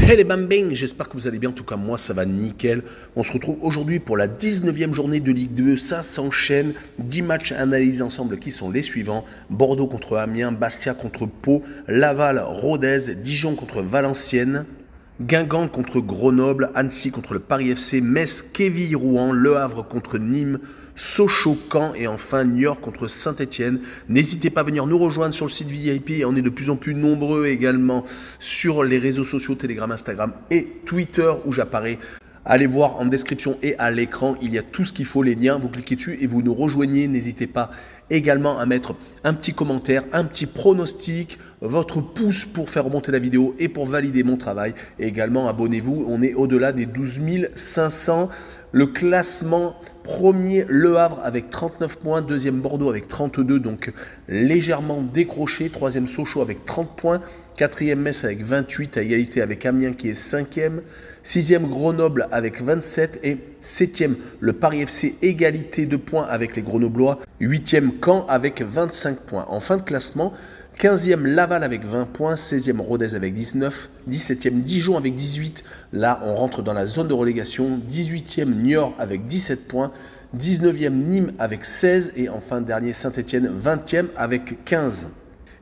Hey les bambins, j'espère que vous allez bien, en tout cas moi ça va nickel. On se retrouve aujourd'hui pour la 19e journée de Ligue 2, ça s'enchaîne, 10 matchs à analyser ensemble qui sont les suivants. Bordeaux contre Amiens, Bastia contre Pau, Laval, Rodez, Dijon contre Valenciennes, Guingamp contre Grenoble, Annecy contre le Paris FC, Metz, Quevilly, Rouen, Le Havre contre Nîmes, Sochaux, Caen et enfin Niort contre Saint-Etienne. N'hésitez pas à venir nous rejoindre sur le site VIP et on est de plus en plus nombreux également sur les réseaux sociaux, Telegram, Instagram et Twitter où j'apparais. Allez voir en description et à l'écran, il y a tout ce qu'il faut, les liens, vous cliquez dessus et vous nous rejoignez. N'hésitez pas également à mettre un petit commentaire, un petit pronostic, votre pouce pour faire remonter la vidéo et pour valider mon travail. Et également, abonnez-vous, on est au-delà des 12 500. Le classement premier, Le Havre avec 39 points, deuxième Bordeaux avec 32, donc légèrement décroché, troisième Sochaux avec 30 points, quatrième Metz avec 28 à égalité avec Amiens qui est cinquième, sixième Grenoble avec 27 et septième le Paris FC égalité de points avec les Grenoblois, huitième Caen avec 25 points. En fin de classement, 15e Laval avec 20 points, 16e Rodez avec 19, 17e Dijon avec 18, là on rentre dans la zone de relégation, 18e Niort avec 17 points, 19e Nîmes avec 16 et enfin dernier Saint-Etienne 20e avec 15.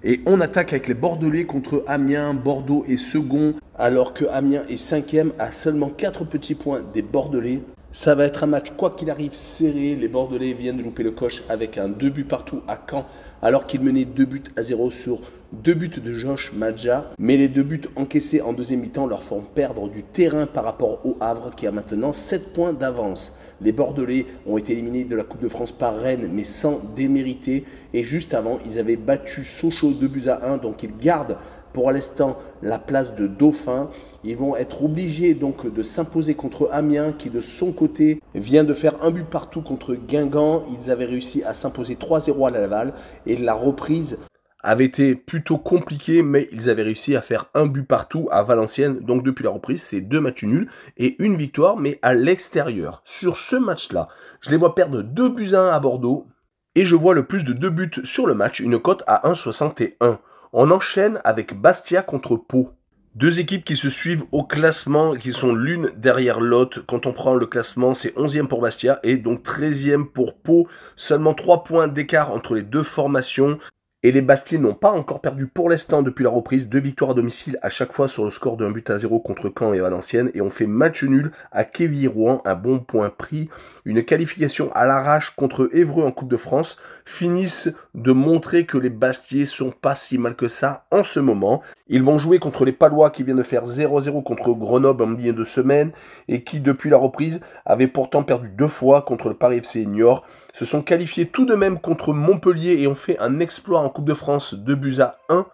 Et on attaque avec les Bordelais contre Amiens. Bordeaux est second alors que Amiens est 5e à seulement 4 petits points des Bordelais. Ça va être un match, quoi qu'il arrive, serré. Les Bordelais viennent de louper le coche avec un 2 buts partout à Caen, alors qu'ils menaient 2-0 sur 2 buts de Josh Madja. Mais les 2 buts encaissés en deuxième mi-temps leur font perdre du terrain par rapport au Havre, qui a maintenant 7 points d'avance. Les Bordelais ont été éliminés de la Coupe de France par Rennes, mais sans démériter. Et juste avant, ils avaient battu Sochaux 2-1, donc ils gardent pour l'instant la place de dauphin. Ils vont être obligés donc de s'imposer contre Amiens qui de son côté vient de faire un but partout contre Guingamp. Ils avaient réussi à s'imposer 3-0 à Laval et la reprise avait été plutôt compliquée, mais ils avaient réussi à faire un but partout à Valenciennes. Donc depuis la reprise, c'est 2 matchs nuls et une victoire, mais à l'extérieur. Sur ce match-là, je les vois perdre 2-1 à Bordeaux et je vois le plus de 2 buts sur le match, une cote à 1,61. On enchaîne avec Bastia contre Pau. Deux équipes qui se suivent au classement, qui sont l'une derrière l'autre. Quand on prend le classement, c'est 11e pour Bastia et donc 13e pour Pau. Seulement 3 points d'écart entre les deux formations. Et les Bastiais n'ont pas encore perdu pour l'instant depuis la reprise. 2 victoires à domicile à chaque fois sur le score de 1-0 contre Caen et Valenciennes. Et on fait match nul à Quevilly-Rouen, un bon point pris. Une qualification à l'arrache contre Évreux en Coupe de France. Finissent de montrer que les Bastiais sont pas si mal que ça en ce moment. Ils vont jouer contre les Palois qui viennent de faire 0-0 contre Grenoble en milieu de semaine et qui, depuis la reprise, avaient pourtant perdu 2 fois contre le Paris FC et Niort. Se sont qualifiés tout de même contre Montpellier et ont fait un exploit en Coupe de France 2-1.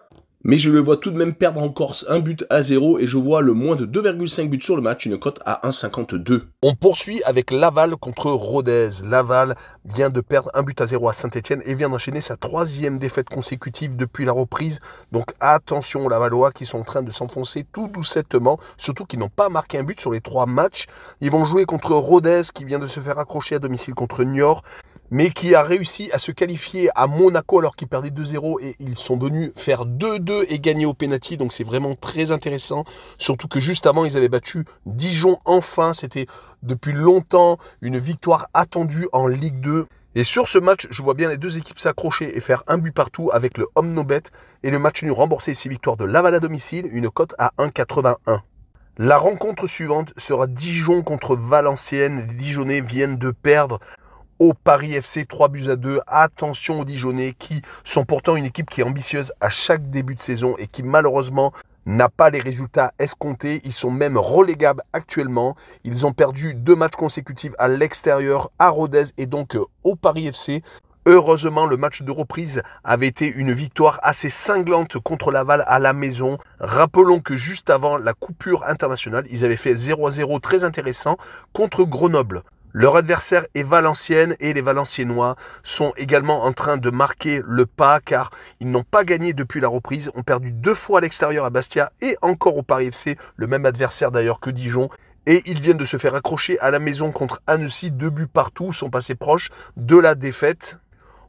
Mais je le vois tout de même perdre encore 1-0 et je vois le moins de 2,5 buts sur le match, une cote à 1,52. On poursuit avec Laval contre Rodez. Laval vient de perdre 1-0 à Saint-Etienne et vient d'enchaîner sa 3e défaite consécutive depuis la reprise. Donc attention aux Lavallois qui sont en train de s'enfoncer tout doucettement, surtout qu'ils n'ont pas marqué un but sur les 3 matchs. Ils vont jouer contre Rodez qui vient de se faire accrocher à domicile contre Niort, mais qui a réussi à se qualifier à Monaco alors qu'ils perdaient 2-0 et ils sont venus faire 2-2 et gagner au pénalty. Donc c'est vraiment très intéressant, surtout que juste avant ils avaient battu Dijon enfin. C'était depuis longtemps une victoire attendue en Ligue 2. Et sur ce match, je vois bien les deux équipes s'accrocher et faire un but partout avec le Omnobet et le match nul rembourser 6 victoires de Laval à domicile, une cote à 1,81. La rencontre suivante sera Dijon contre Valenciennes. Les Dijonnais viennent de perdre au Paris FC 3-2. Attention aux Dijonnais qui sont pourtant une équipe qui est ambitieuse à chaque début de saison et qui malheureusement n'a pas les résultats escomptés. Ils sont même relégables actuellement. Ils ont perdu 2 matchs consécutifs à l'extérieur, à Rodez et donc au Paris FC. Heureusement, le match de reprise avait été une victoire assez cinglante contre Laval à la maison. Rappelons que juste avant la coupure internationale, ils avaient fait 0-0 très intéressant contre Grenoble. Leur adversaire est Valenciennes et les Valenciennois sont également en train de marquer le pas car ils n'ont pas gagné depuis la reprise, ont perdu 2 fois à l'extérieur à Bastia et encore au Paris FC, le même adversaire d'ailleurs que Dijon. Et ils viennent de se faire accrocher à la maison contre Annecy, 2 buts partout, sont passés proches de la défaite.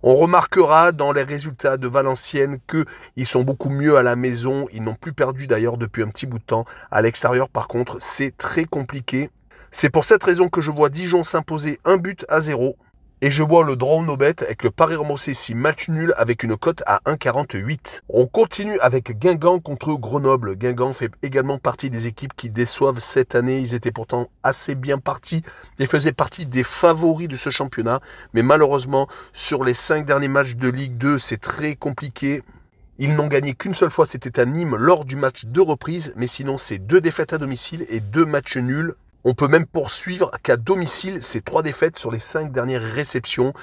On remarquera dans les résultats de Valenciennes qu'ils sont beaucoup mieux à la maison. Ils n'ont plus perdu d'ailleurs depuis un petit bout de temps. À l'extérieur, par contre, c'est très compliqué. C'est pour cette raison que je vois Dijon s'imposer 1-0. Et je vois le draw no bet avec le pari remboursé 6 match nul avec une cote à 1,48. On continue avec Guingamp contre Grenoble. Guingamp fait également partie des équipes qui déçoivent cette année. Ils étaient pourtant assez bien partis et faisaient partie des favoris de ce championnat. Mais malheureusement, sur les 5 derniers matchs de Ligue 2, c'est très compliqué. Ils n'ont gagné qu'une seule fois, c'était à Nîmes lors du match de reprise. Mais sinon, c'est 2 défaites à domicile et 2 matchs nuls. On peut même poursuivre qu'à domicile, c'est 3 défaites sur les 5 dernières réceptions.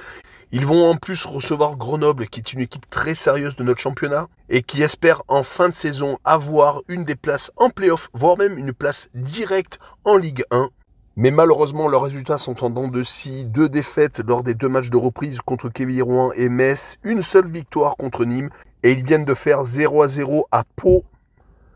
Ils vont en plus recevoir Grenoble, qui est une équipe très sérieuse de notre championnat, et qui espère en fin de saison avoir une des places en play-off, voire même une place directe en Ligue 1. Mais malheureusement, leurs résultats sont en dents de scie. 2 défaites lors des 2 matchs de reprise contre Quevilly-Rouen et Metz, une seule victoire contre Nîmes, et ils viennent de faire 0-0 à Pau.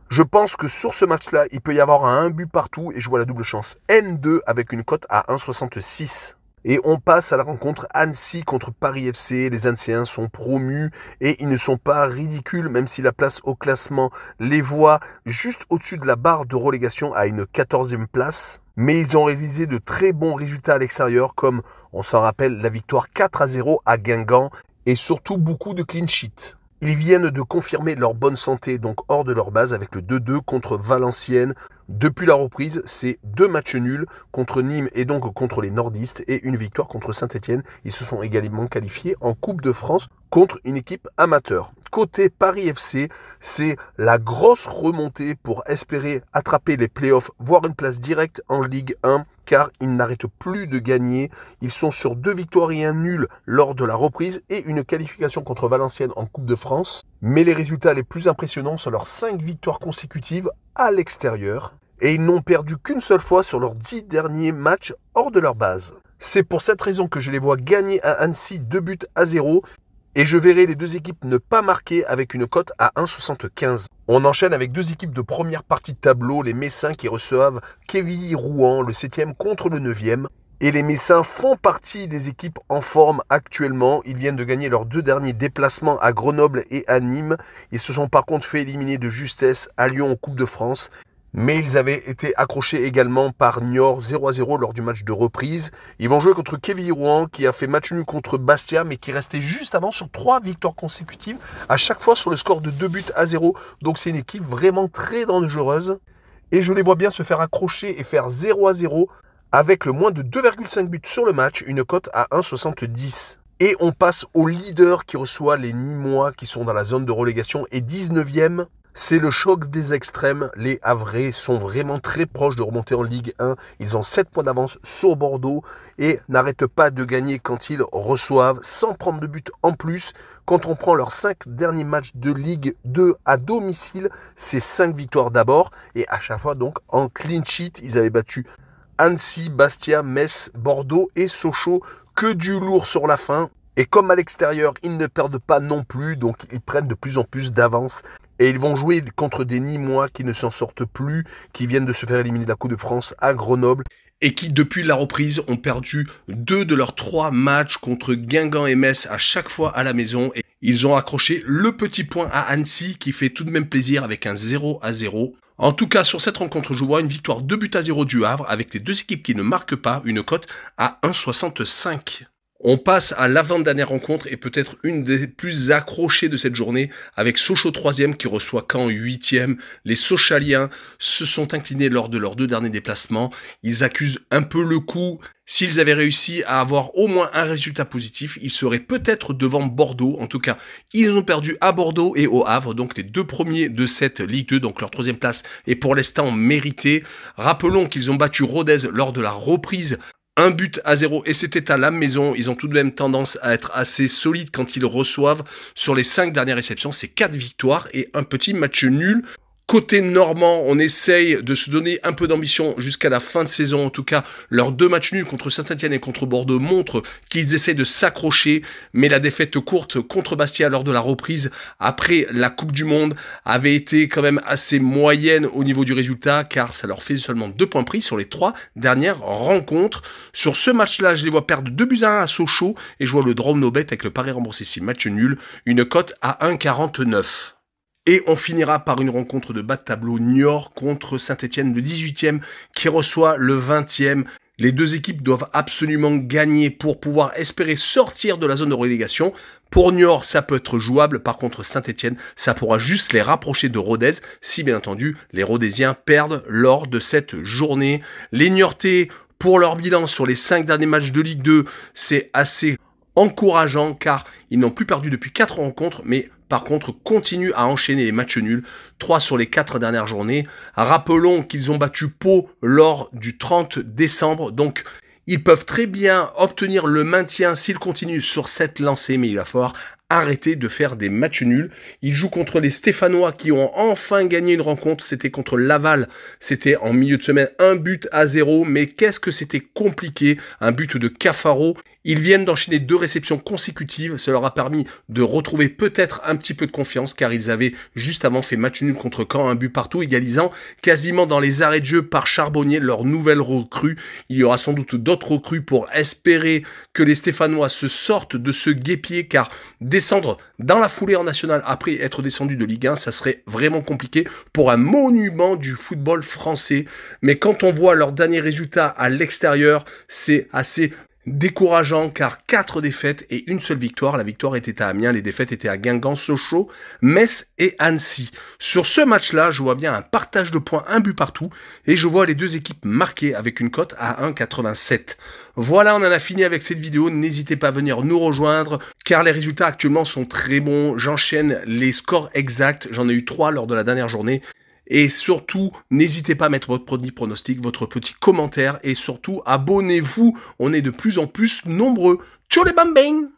Je pense que sur ce match-là, il peut y avoir un but partout et je vois la double chance N2 avec une cote à 1,66. Et on passe à la rencontre Annecy contre Paris FC. Les Annéciens sont promus et ils ne sont pas ridicules, même si la place au classement les voit juste au-dessus de la barre de relégation à une 14e place. Mais ils ont réalisé de très bons résultats à l'extérieur, comme on s'en rappelle la victoire 4-0 à Guingamp et surtout beaucoup de clean sheet. Ils viennent de confirmer leur bonne santé, donc hors de leur base, avec le 2-2 contre Valenciennes. Depuis la reprise, c'est 2 matchs nuls contre Nîmes et donc contre les nordistes et une victoire contre Saint-Etienne. Ils se sont également qualifiés en Coupe de France contre une équipe amateur. Côté Paris FC, c'est la grosse remontée pour espérer attraper les playoffs, voire une place directe en Ligue 1, car ils n'arrêtent plus de gagner. Ils sont sur 2 victoires et 1 nul lors de la reprise et une qualification contre Valenciennes en Coupe de France. Mais les résultats les plus impressionnants sont leurs 5 victoires consécutives à l'extérieur. Et ils n'ont perdu qu'une seule fois sur leurs 10 derniers matchs hors de leur base. C'est pour cette raison que je les vois gagner à Annecy 2-0. Et je verrai les 2 équipes ne pas marquer avec une cote à 1,75. On enchaîne avec 2 équipes de première partie de tableau, les Messins qui reçoivent Quevilly-Rouen, le 7e contre le 9e. Et les Messins font partie des équipes en forme actuellement. Ils viennent de gagner leurs 2 derniers déplacements à Grenoble et à Nîmes. Ils se sont par contre fait éliminer de justesse à Lyon en Coupe de France. Mais ils avaient été accrochés également par Niort 0-0 lors du match de reprise. Ils vont jouer contre Quevilly-Rouen qui a fait match nul contre Bastia mais qui restait juste avant sur 3 victoires consécutives, à chaque fois sur le score de 2-0. Donc c'est une équipe vraiment très dangereuse. Et je les vois bien se faire accrocher et faire 0-0 avec le moins de 2,5 buts sur le match, une cote à 1,70. Et on passe au leader qui reçoit les Nîmois qui sont dans la zone de relégation et 19e. C'est le choc des extrêmes. Les Havrais sont vraiment très proches de remonter en Ligue 1. Ils ont 7 points d'avance sur Bordeaux et n'arrêtent pas de gagner quand ils reçoivent, sans prendre de but en plus. Quand on prend leurs 5 derniers matchs de Ligue 2 à domicile, c'est 5 victoires d'abord. Et à chaque fois donc en clean sheet, ils avaient battu Annecy, Bastia, Metz, Bordeaux et Sochaux. Que du lourd sur la fin. Et comme à l'extérieur, ils ne perdent pas non plus, donc ils prennent de plus en plus d'avance. Et ils vont jouer contre des Nîmois qui ne s'en sortent plus, qui viennent de se faire éliminer de la Coupe de France à Grenoble. Et qui, depuis la reprise, ont perdu 2 de leurs 3 matchs contre Guingamp et Metz à chaque fois à la maison. Et ils ont accroché le petit point à Annecy qui fait tout de même plaisir avec un 0-0. En tout cas, sur cette rencontre, je vois une victoire 2-0 du Havre avec les 2 équipes qui ne marquent pas, une cote à 1,65. On passe à l'avant-dernière rencontre et peut-être une des plus accrochées de cette journée avec Sochaux 3e qui reçoit Caen 8e. Les Sochaliens se sont inclinés lors de leurs 2 derniers déplacements. Ils accusent un peu le coup. S'ils avaient réussi à avoir au moins un résultat positif, ils seraient peut-être devant Bordeaux. En tout cas, ils ont perdu à Bordeaux et au Havre, donc les 2 premiers de cette Ligue 2, donc leur 3e place est pour l'instant méritée. Rappelons qu'ils ont battu Rodez lors de la reprise 1-0 et c'était à la maison. Ils ont tout de même tendance à être assez solides quand ils reçoivent. Sur les 5 dernières réceptions, c'est 4 victoires et un petit match nul. Côté normand, on essaye de se donner un peu d'ambition jusqu'à la fin de saison. En tout cas, leurs 2 matchs nuls contre Saint-Etienne et contre Bordeaux montrent qu'ils essaient de s'accrocher. Mais la défaite courte contre Bastia lors de la reprise après la Coupe du Monde avait été quand même assez moyenne au niveau du résultat, car ça leur fait seulement 2 points pris sur les 3 dernières rencontres. Sur ce match-là, je les vois perdre 2-1 à Sochaux et je vois le draw no bet avec le pari remboursé 6 matchs nuls, une cote à 1,49. Et on finira par une rencontre de bas de tableau, Niort contre Saint-Etienne, le 18e qui reçoit le 20e. Les 2 équipes doivent absolument gagner pour pouvoir espérer sortir de la zone de relégation. Pour Niort, ça peut être jouable. Par contre, Saint-Etienne, ça pourra juste les rapprocher de Rodez, si bien entendu, les Rodésiens perdent lors de cette journée. Les Niortais, pour leur bilan sur les 5 derniers matchs de Ligue 2, c'est assez encourageant car ils n'ont plus perdu depuis 4 rencontres, mais par contre continuent à enchaîner les matchs nuls, 3 sur les 4 dernières journées. Rappelons qu'ils ont battu Pau lors du 30 décembre, donc ils peuvent très bien obtenir le maintien s'ils continuent sur cette lancée, mais il va falloir arrêter de faire des matchs nuls. Ils jouent contre les Stéphanois qui ont enfin gagné une rencontre. C'était contre Laval. C'était en milieu de semaine 1-0. Mais qu'est-ce que c'était compliqué. Un but de Cafaro. Ils viennent d'enchaîner 2 réceptions consécutives. Ça leur a permis de retrouver peut-être un petit peu de confiance car ils avaient juste avant fait match nul contre Caen, un but partout, égalisant quasiment dans les arrêts de jeu par Charbonnier, leur nouvelle recrue. Il y aura sans doute d'autres recrues pour espérer que les Stéphanois se sortent de ce guêpier car descendre dans la foulée en nationale après être descendu de Ligue 1, ça serait vraiment compliqué pour un monument du football français. Mais quand on voit leurs derniers résultats à l'extérieur, c'est assez décourageant car 4 défaites et une seule victoire. La victoire était à Amiens, les défaites étaient à Guingamp, Sochaux, Metz et Annecy. Sur ce match-là, je vois bien un partage de points, un but partout et je vois les 2 équipes marquées avec une cote à 1,87. Voilà, on en a fini avec cette vidéo. N'hésitez pas à venir nous rejoindre car les résultats actuellement sont très bons. J'enchaîne les scores exacts. J'en ai eu 3 lors de la dernière journée. Et surtout, n'hésitez pas à mettre votre premier pronostic, votre petit commentaire et surtout, abonnez-vous. On est de plus en plus nombreux. Tchou les bambins!